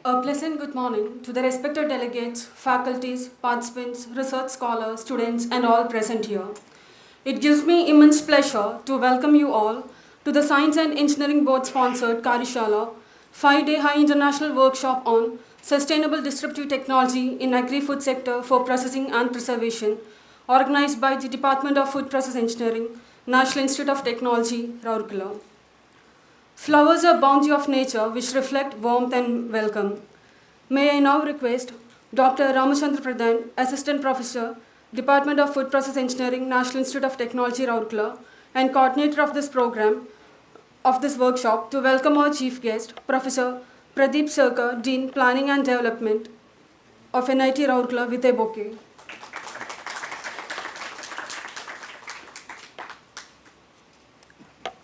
A pleasant good morning to the respected delegates, faculties, participants, research scholars, students, and all present here. It gives me immense pleasure to welcome you all to the Science and Engineering Board sponsored Karishala 5-day high international workshop on sustainable disruptive technology in agri-food sector for processing and preservation, organized by the Department of Food Process Engineering, National Institute of Technology, Rourkela. Flowers are bounty of nature which reflect warmth and welcome. May I now request Dr. Ramachandra Pradhan, Assistant Professor, Department of Food Process Engineering, National Institute of Technology, Rourkela, and coordinator of this program, of this workshop, to welcome our chief guest, Professor Pradip Sarkar, Dean Planning and Development of NIT Rourkela, with a bouquet.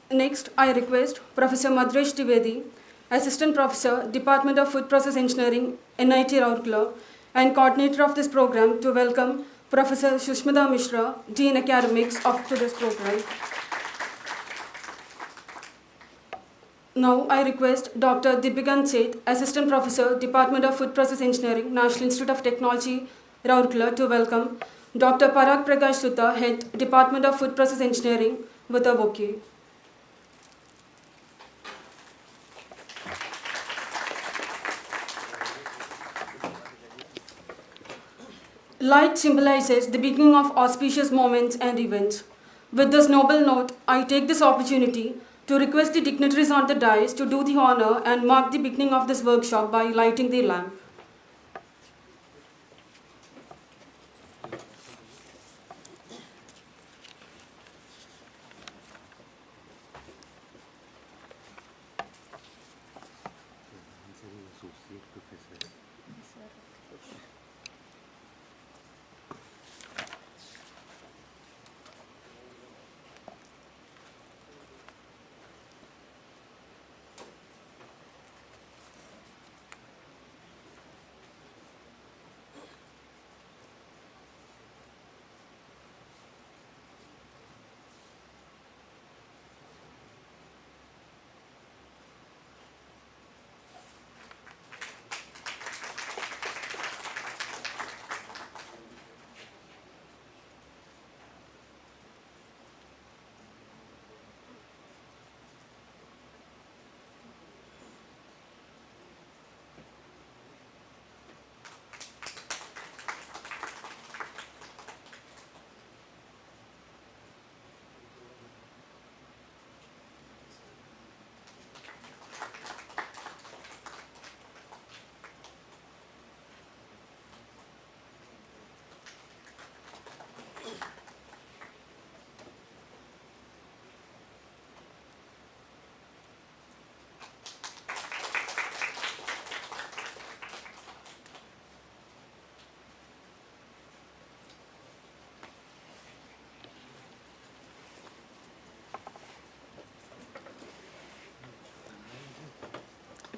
Next, I request Professor Madhuresh Dwivedi, Assistant Professor, Department of Food Process Engineering, NIT Rourkela, and coordinator of this program, to welcome Professor Susmita Mishra, Dean Academics, to this program. Now, I request Dr. Dibigan Seth, Assistant Professor, Department of Food Process Engineering, National Institute of Technology, Rourkela, to welcome Dr. Parag Prakash Sutar, Head, Department of Food Process Engineering, with a bouquet. Light symbolizes the beginning of auspicious moments and events. With this noble note, I take this opportunity to request the dignitaries on the dais to do the honor and mark the beginning of this workshop by lighting the lamp.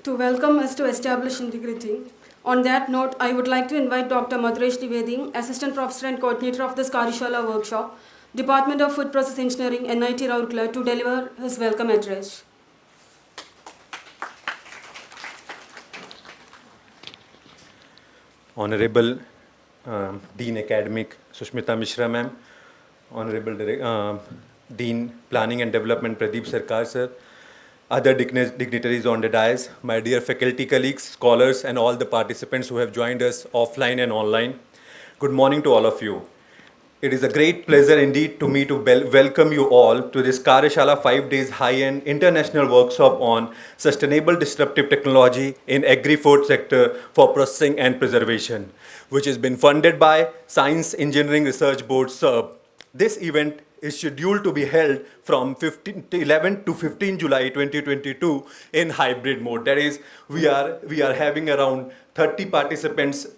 To welcome us to establish integrity. On that note, I would like to invite Dr. Madhuresh Dwivedi, Assistant Professor and Coordinator of this Karishala workshop, Department of Food Process Engineering, NIT Rourkela, to deliver his welcome address. Honorable Dean Academic Susmita Mishra ma'am, Honorable Dean Planning and Development Pradip Sarkar sir, other dignitaries on the dais, my dear faculty colleagues, scholars, and all the participants who have joined us offline and online. Good morning to all of you. It is a great pleasure indeed to me to welcome you all to this Karishala 5 days high-end international workshop on sustainable disruptive technology in agri-food sector for processing and preservation, which has been funded by Science Engineering Research Board SERB. This event is scheduled to be held from 11 to 15 July 2022 in hybrid mode. That is, we are having around 30 participants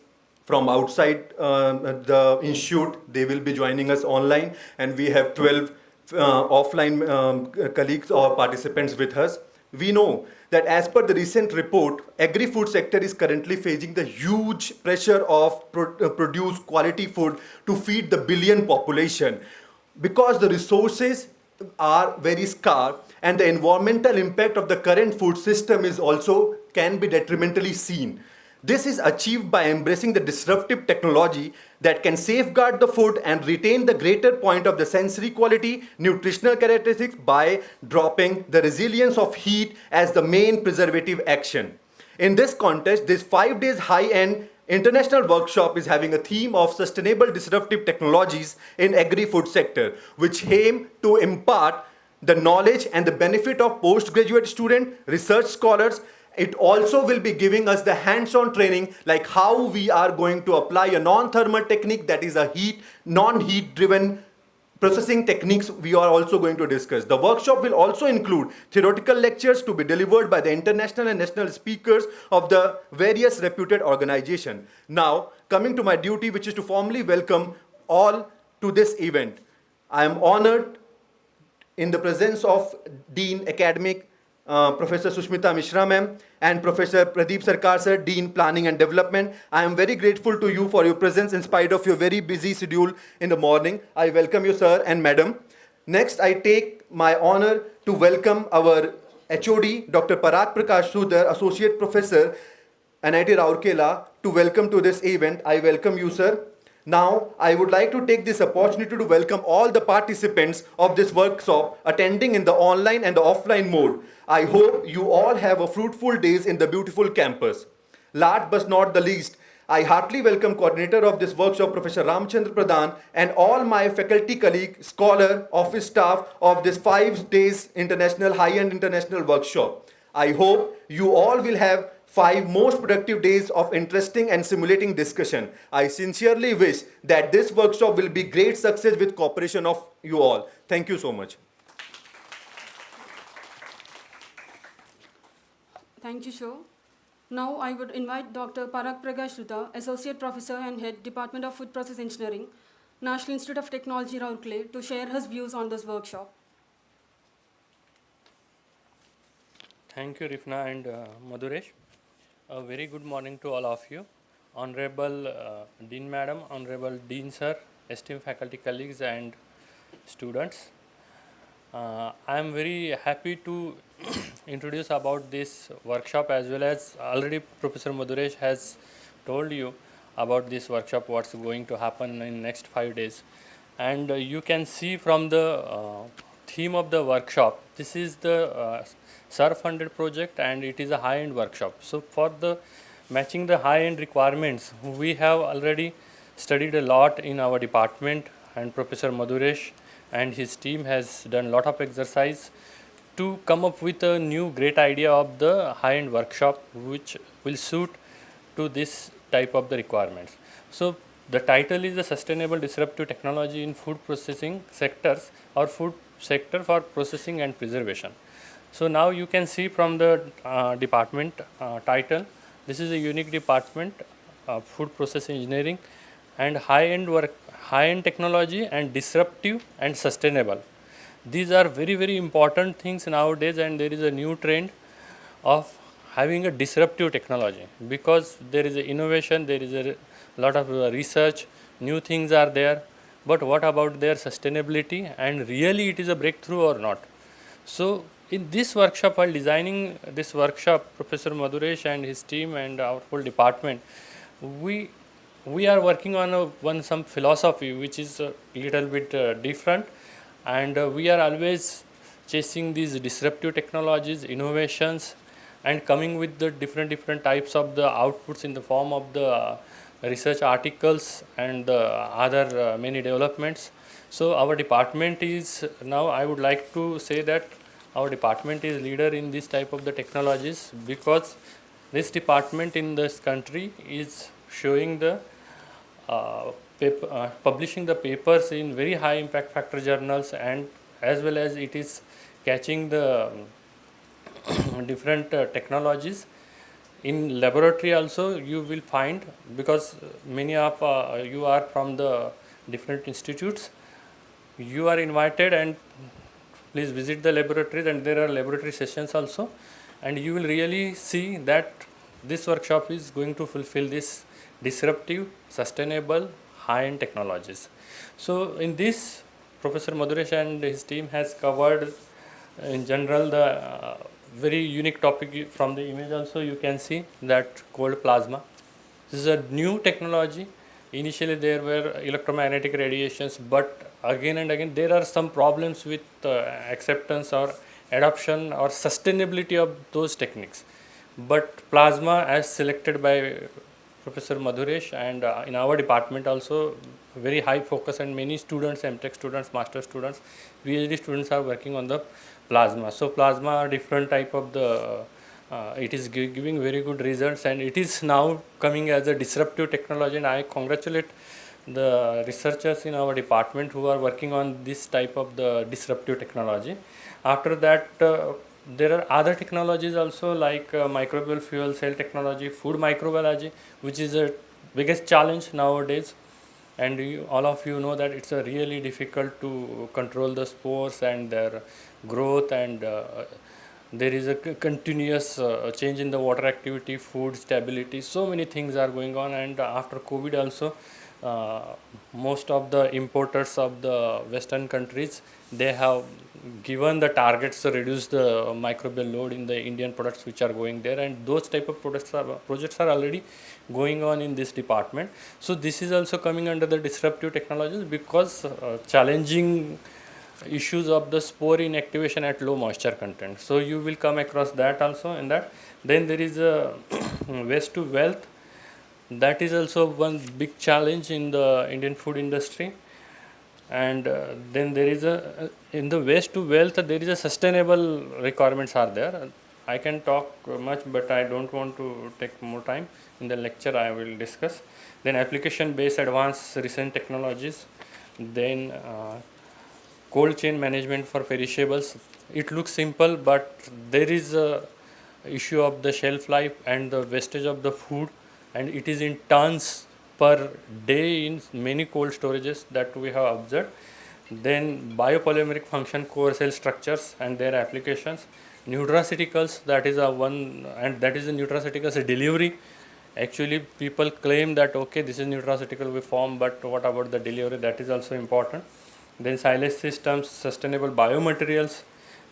from outside the institute. They will be joining us online, and we have 12 offline colleagues or participants with us. We know that as per the recent report, agri-food sector is currently facing the huge pressure of produce quality food to feed the billion population, because the resources are very scarce and the environmental impact of the current food system is also can be detrimentally seen. This is achieved by embracing the disruptive technology that can safeguard the food and retain the greater point of the sensory quality, nutritional characteristics by dropping the resilience of heat as the main preservative action. In this context, this 5 days high-end international workshop is having a theme of sustainable disruptive technologies in agri-food sector, which aim to impart the knowledge and the benefit of postgraduate student, research scholars. It also will be giving us the hands-on training like how we are going to apply a non-thermal technique that is a non-heat driven processing techniques we are also going to discuss. The workshop will also include theoretical lectures to be delivered by the international and national speakers of the various reputed organizations. Now, coming to my duty, which is to formally welcome all to this event. I am honored in the presence of Dean Academic, Professor Susmita Mishra ma'am, and Professor Pradip Sarkar sir, Dean Planning and Development. I am very grateful to you for your presence in spite of your very busy schedule in the morning. I welcome you, sir and madam. Next, I take my honor to welcome our HOD, Dr. Parag Prakash Sutar, Associate Professor, NIT Rourkela, to welcome to this event. I welcome you, sir. Now, I would like to take this opportunity to welcome all the participants of this workshop attending in the online and the offline mode. I hope you all have a fruitful days in the beautiful campus. Last but not the least, I heartily welcome coordinator of this workshop, Professor Chandra Pradhan, and all my faculty colleagues, scholar, office staff of this 5 days international, high-end international workshop. I hope you all will have 5 most productive days of interesting and stimulating discussion. I sincerely wish that this workshop will be great success with cooperation of you all. Thank you so much. Thank you, Sho. Now I would invite Dr. Parag Sutar, Associate Professor and Head, Department of Food Process Engineering, National Institute of Technology, Rourkela, to share his views on this workshop. Thank you, Rifna and Madhuresh. A very good morning to all of you. Honorable Dean Madam, Honorable Dean Sir, esteemed faculty colleagues and students. I am very happy to introduce about this workshop, as well as already Professor Madhuresh has told you about this workshop, what's going to happen in next 5 days. And you can see from the theme of the workshop, this is the SUR-funded project and it is a high-end workshop. So for the matching the high-end requirements, we have already studied a lot in our department, and Professor Madhuresh and his team has done a lot of exercise to come up with a new great idea of the high-end workshop which will suit to this type of the requirements. So the title is the Sustainable Disruptive Technology in Food Processing Sectors, or Food Sector for Processing and Preservation. So now you can see from the department title, this is a unique department, food process engineering, and high-end technology and disruptive and sustainable. These are very, very important things nowadays, and there is a new trend of having a disruptive technology, because there is a innovation, there is a lot of research, new things are there, but what about their sustainability, and really it is a breakthrough or not? So in this workshop, while designing this workshop, Professor Madhuresh and his team and our whole department, we are working on some philosophy which is a little bit different, and we are always chasing these disruptive technologies, innovations, and coming with the different types of the outputs in the form of the research articles and other many developments. So our department is now, I would like to say that our department is leader in this type of the technologies, because this department in this country is showing the publishing the papers in very high impact factor journals, and as well as it is catching the different technologies in laboratory also. You will find, because many of you are from the different institutes, you are invited, and please visit the laboratories, and there are laboratory sessions also, and you will really see that this workshop is going to fulfill this disruptive, sustainable, high-end technologies. So in this, Professor Madhuresh and his team has covered in general the very unique topic from the image also. You can see that cold plasma. This is a new technology. Initially there were electromagnetic radiations, but again and again there are some problems with acceptance or adoption or sustainability of those techniques. But plasma, as selected by Professor Madhuresh, and in our department also very high focus, and many students, MTech students, master students, PhD students are working on the plasma. So plasma are different type of the it is giving very good results, and it is now coming as a disruptive technology, and I congratulate the researchers in our department who are working on this type of the disruptive technology. After that, there are other technologies also, like microbial fuel cell technology, food microbiology, which is a biggest challenge nowadays. And all of you know that it's a really difficult to control the spores and their growth, and there is a continuous change in the water activity, food stability, so many things are going on. And after COVID also, most of the importers of the western countries, they have given the targets to reduce the microbial load in the Indian products which are going there, and those type of projects are already going on in this department. So this is also coming under the disruptive technologies, because challenging issues of the spore inactivation at low moisture content. So you will come across that also in that. Then there is a waste to wealth. That is also one big challenge in the Indian food industry. And then there is a in the waste to wealth, there is a sustainable requirements are there. I can talk much, but I don't want to take more time. In the lecture I will discuss. Then application based advanced recent technologies. Then cold chain management for perishables. It looks simple, but there is a issue of the shelf life and the wastage of the food, and it is in tons per day in many cold storages that we have observed. Then biopolymeric function core cell structures and their applications. Nutraceuticals, that is a one, and that is a nutraceuticals delivery. Actually people claim that okay, this is nutraceutical we form, but what about the delivery? That is also important. Then silage systems, sustainable biomaterials,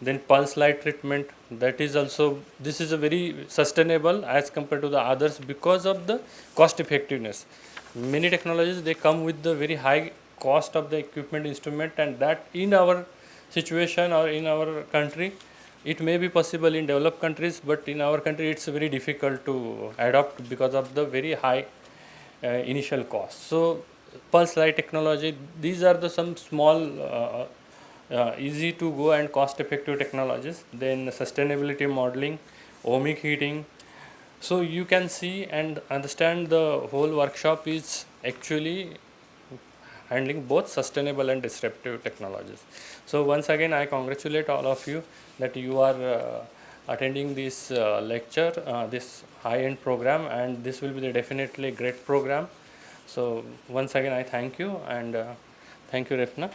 then pulse light treatment, that is also, this is a very sustainable as compared to the others because of the cost effectiveness. Many technologies, they come with the very high cost of the equipment instrument, and that in our situation or in our country, it may be possible in developed countries, but in our country it's very difficult to adopt because of the very high initial cost. So pulse light technology, these are the some small easy to go and cost effective technologies. Then sustainability modeling, ohmic heating. So you can see and understand the whole workshop is actually handling both sustainable and disruptive technologies. So once again I congratulate all of you that you are attending this lecture, this high-end program, and this will be the definitely great program. So once again I thank you, and thank you Refna.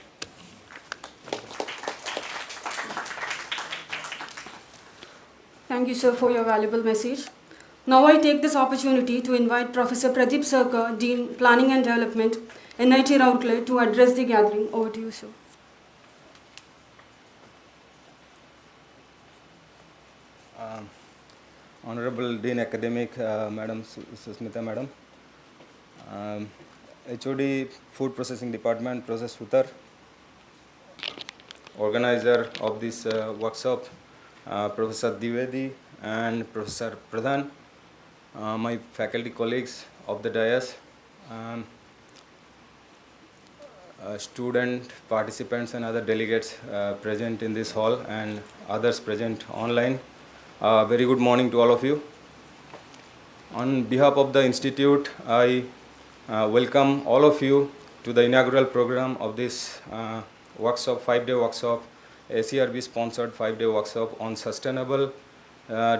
Thank you, sir, for your valuable message. Now I take this opportunity to invite Professor Pradip Sarkar, Dean Planning and Development, NIT Rourkela, to address the gathering. Over to you, sir. Honorable Dean Academic, Madam Susmita, Madam, HOD Food Processing Department, Professor Sutar, organizer of this workshop, Professor Dwivedi and Professor Pradhan, my faculty colleagues of the dais, student participants and other delegates present in this hall, and others present online. Very good morning to all of you. On behalf of the Institute, I welcome all of you to the inaugural program of this workshop, 5-day workshop, ACRB sponsored 5-day workshop on sustainable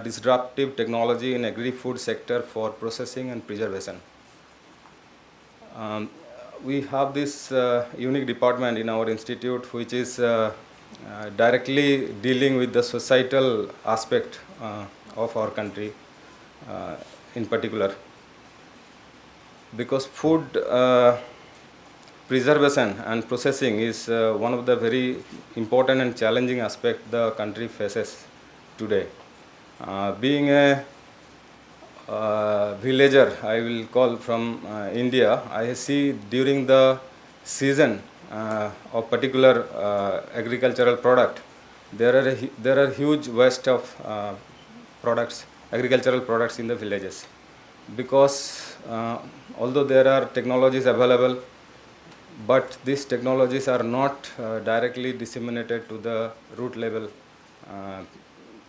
disruptive technology in agri-food sector for processing and preservation. We have this unique department in our institute which is directly dealing with the societal aspect of our country in particular, because food preservation and processing is one of the very important and challenging aspects the country faces today. Being a villager, I will call from India, I see during the season of particular agricultural product, there are huge waste of products, agricultural products in the villages, because although there are technologies available, but these technologies are not directly disseminated to the root level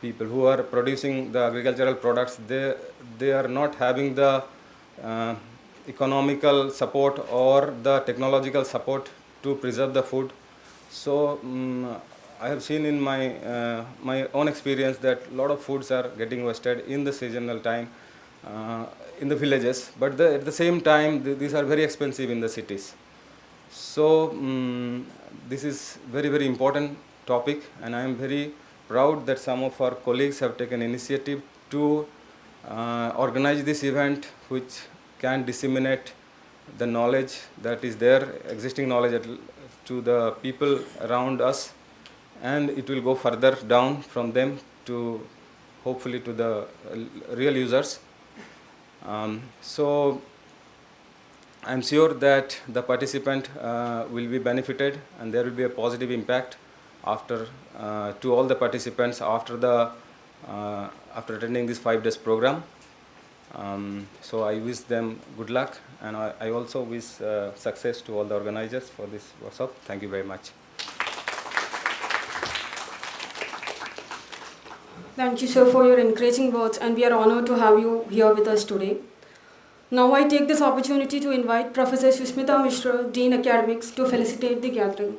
people who are producing the agricultural products. They are not having the economical support or the technological support to preserve the food. So I have seen in my own experience that a lot of foods are getting wasted in the seasonal time in the villages, but at the same time these are very expensive in the cities. So this is very important topic, and I am very proud that some of our colleagues have taken initiative to organize this event, which can disseminate the knowledge that is there, existing knowledge to the people around us, and it will go further down from them to hopefully to the real users. So I'm sure that the participant will be benefited, and there will be a positive impact after to all the participants after attending this 5 days program. So I wish them good luck, and I also wish success to all the organizers for this workshop. Thank you very much. Thank you, sir, for your encouraging words, and we are honored to have you here with us today. Now I take this opportunity to invite Professor Susmita Mishra, Dean Academics, to felicitate the gathering.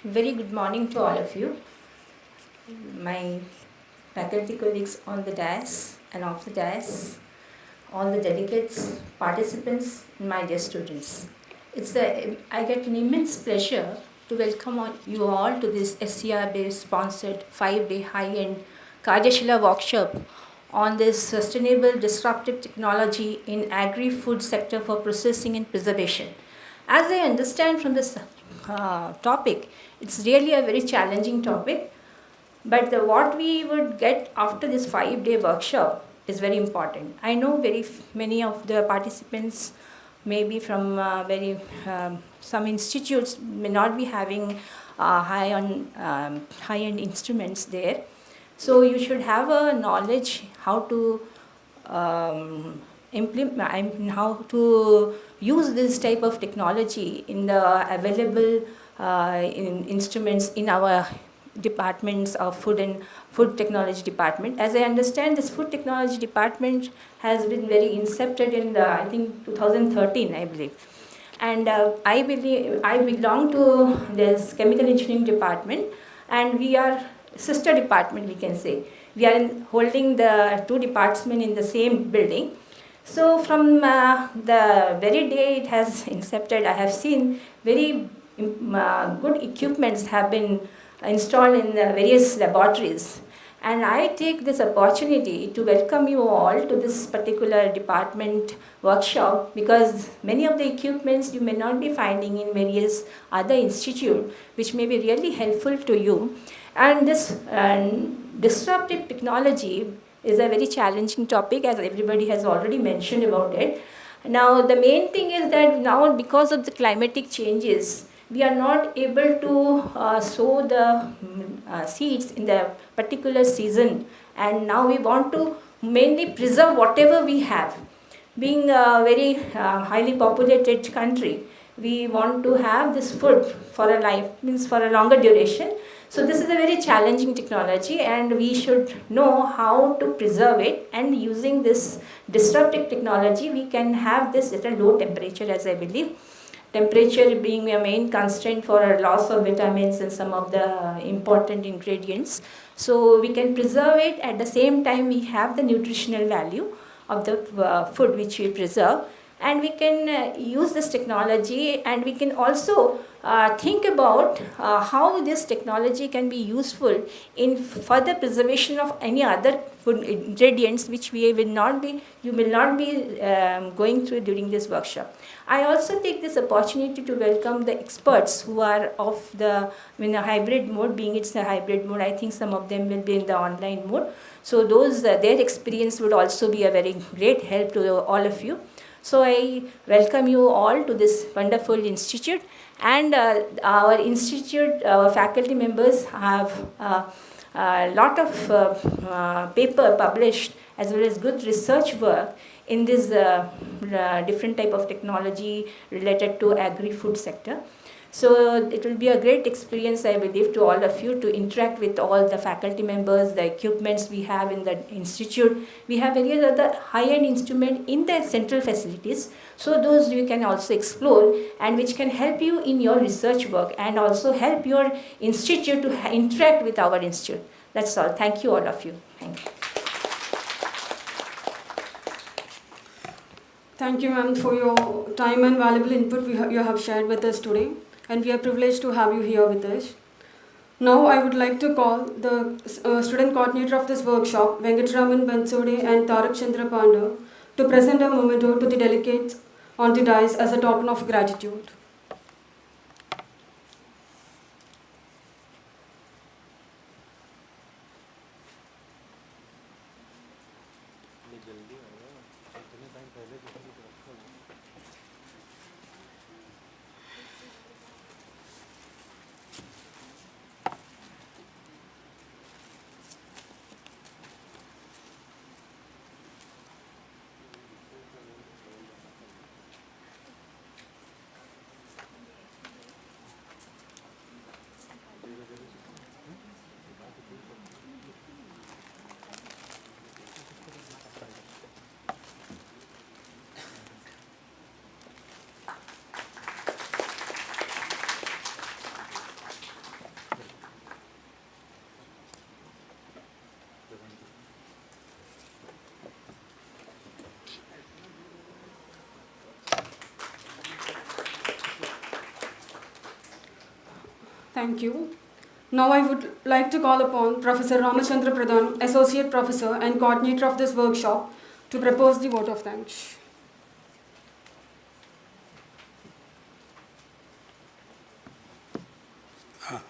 Very good morning to all of you, my faculty colleagues on the dais and off the dais, all the delegates, participants, and my dear students. I get an immense pleasure to welcome you all to this SCR-based sponsored 5-day high-end Karyashila workshop on this sustainable disruptive technology in agri-food sector for processing and preservation. As I understand from this topic, it's really a very challenging topic, but what we would get after this 5-day workshop is very important. I know many of the participants may be from some institutes may not be having high-end instruments there. So you should have a knowledge how to implement, how to use this type of technology in the available instruments in our departments of food technology department. As I understand, this food technology department has been very incepted in I think 2013, I believe. And I belong to this chemical engineering department, and we are sister department, we can say. We are holding the 2 departments in the same building. So from the very day it has incepted, I have seen very good equipments have been installed in the various laboratories. And I take this opportunity to welcome you all to this particular department workshop, because many of the equipments you may not be finding in various other institutes, which may be really helpful to you. And this disruptive technology is a very challenging topic, as everybody has already mentioned about it. Now, the main thing is that now, because of the climatic changes, we are not able to sow the seeds in the particular season, and now we want to mainly preserve whatever we have. Being a very highly populated country, we want to have this food for a life, means for a longer duration. So this is a very challenging technology, and we should know how to preserve it, and using this disruptive technology we can have this at a low temperature, as I believe. Temperature being a main constraint for loss of vitamins and some of the important ingredients. So we can preserve it, at the same time we have the nutritional value of the food which we preserve, and we can use this technology, and we can also think about how this technology can be useful in further preservation of any other food ingredients which you will not be going through during this workshop. I also take this opportunity to welcome the experts who are of the in a hybrid mode. Being it's a hybrid mode, I think some of them will be in the online mode. So those their experience would also be a very great help to all of you. So I welcome you all to this wonderful institute, and our institute, our faculty members have a lot of paper published as well as good research work in this different type of technology related to agri-food sector. So it will be a great experience, I believe, to all of you to interact with all the faculty members, the equipments we have in the institute. We have various other high-end instruments in the central facilities. So those you can also explore and which can help you in your research work and also help your institute to interact with our institute. That's all. Thank you, all of you. Thank you. Thank you, ma'am, for your time and valuable input you have shared with us today. And we are privileged to have you here with us. Now I would like to call the student coordinator of this workshop, Venkatraman Bansode and Tarak Chandra Panda, to present a memento to the delegates on the dais as a token of gratitude. Thank you. Now I would like to call upon Professor Rama Pradhan, Associate Professor and Coordinator of this workshop, to propose the vote of thanks.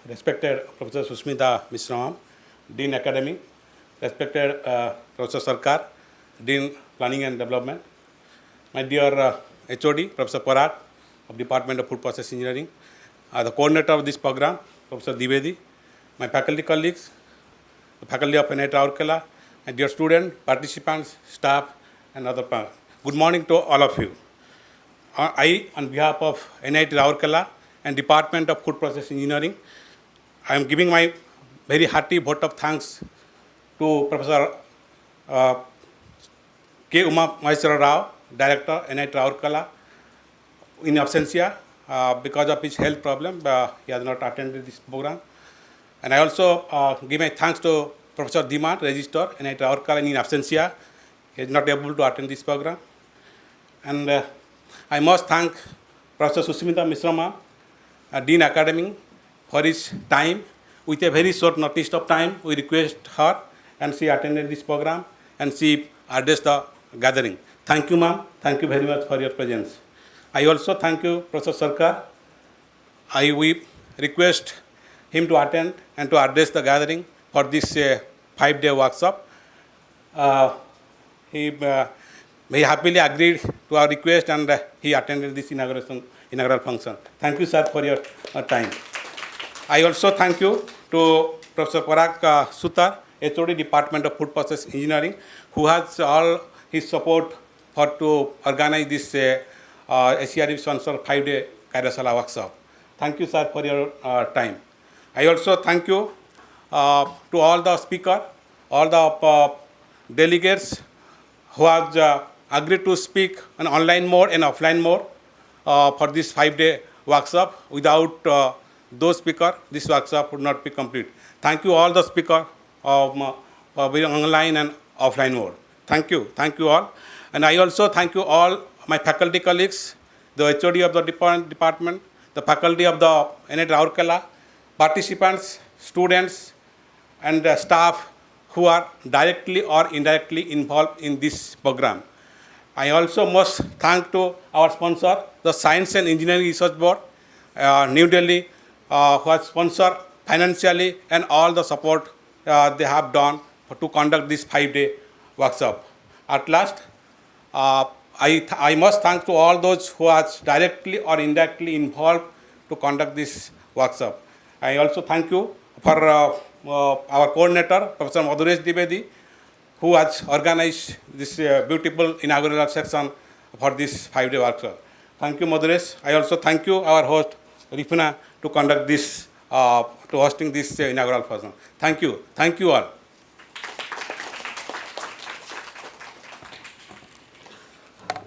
Respected Professor Susmita Mishra, Dean Academy, respected Professor Sarkar, Dean Planning and Development, my dear HOD, Professor Parag of Department of Food Process Engineering, the coordinator of this program, Professor Dwivedi, my faculty colleagues, the faculty of NIT Rourkela, and dear students, participants, staff, and other parents. Good morning to all of you. I, on behalf of NIT Rourkela and Department of Food Process Engineering, I am giving my very hearty vote of thanks to Professor K. Uma Maheshwara Rao, Director, NIT Rourkela, in absentia. Because of his health problem, he has not attended this program. And I also give my thanks to Professor Dhiman, Registrar, NIT Rourkela, in absentia. He is not able to attend this program. And I must thank Professor Susmita Mishra, Dean Academy, for his time. With a very short notice of time, we request her, and she attended this program, and she addressed the gathering. Thank you, ma'am. Thank you very much for your presence. I also thank you, Professor Sarkar. We request him to attend and to address the gathering for this 5-day workshop. He happily agreed to our request, and he attended this inaugural function. Thank you, sir, for your time. I also thank you to Professor Parag Sutar, HOD, Department of Food Process Engineering, who has all his support to organize this ACRE sponsored 5-day Kairasala workshop. Thank you, sir, for your time. I also thank you to all the speakers, all the delegates who have agreed to speak on online mode and offline mode for this 5-day workshop. Without those speakers, this workshop would not be complete. Thank you all the speakers for being online and offline mode. Thank you all. And I also thank you all my faculty colleagues, the HOD of the department, the faculty of the NET Rourkela, participants, students, and staff who are directly or indirectly involved in this program. I also must thank to our sponsor, the Science and Engineering Research Board, New Delhi, who has sponsored financially and all the support they have done to conduct this 5-day workshop. At last, I must thank to all those who are directly or indirectly involved to conduct this workshop. I also thank you for our coordinator, Professor Madhuresh Dwivedi, who has organized this beautiful inaugural section for this 5-day workshop. Thank you, Madhuresh. I also thank you, our host, Rifna, to conduct this, to hosting this inaugural function. Thank you. Thank you all.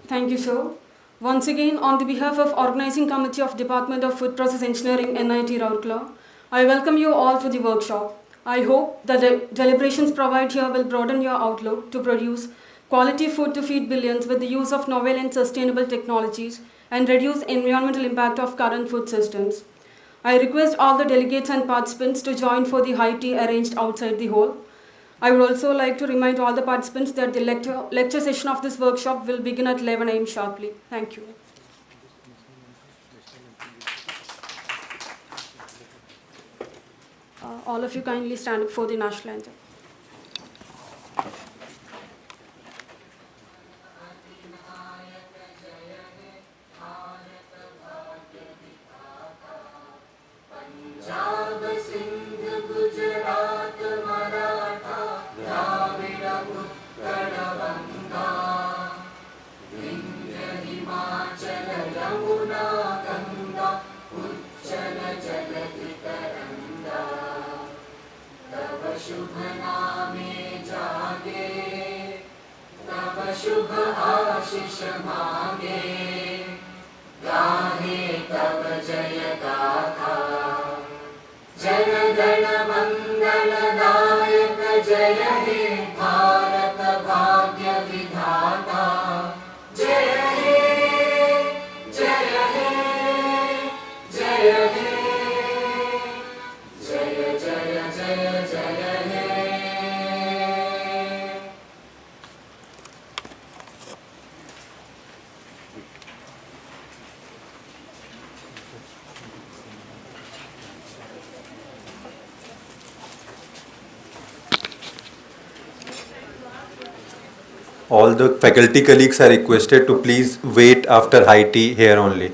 Thank you, sir. Once again, on the behalf of Organizing Committee of Department of Food Process Engineering, NIT Rourkela, I welcome you all to the workshop. I hope that the deliberations provided here will broaden your outlook to produce quality food to feed billions with the use of novel and sustainable technologies and reduce environmental impact of current food systems. I request all the delegates and participants to join for the high tea arranged outside the hall. I would also like to remind all the participants that the lecture session of this workshop will begin at 11 a.m. sharply. Thank you. All of you kindly stand up for the national anthem. शुभ आशीष मांगे गाहे तब जय गाथा जन गण मंगल दायक जय हे भारत भाग्य विधाता जय हे जय हे जय हे जय जय जय जय हे All the faculty colleagues are requested to please wait after high tea here only.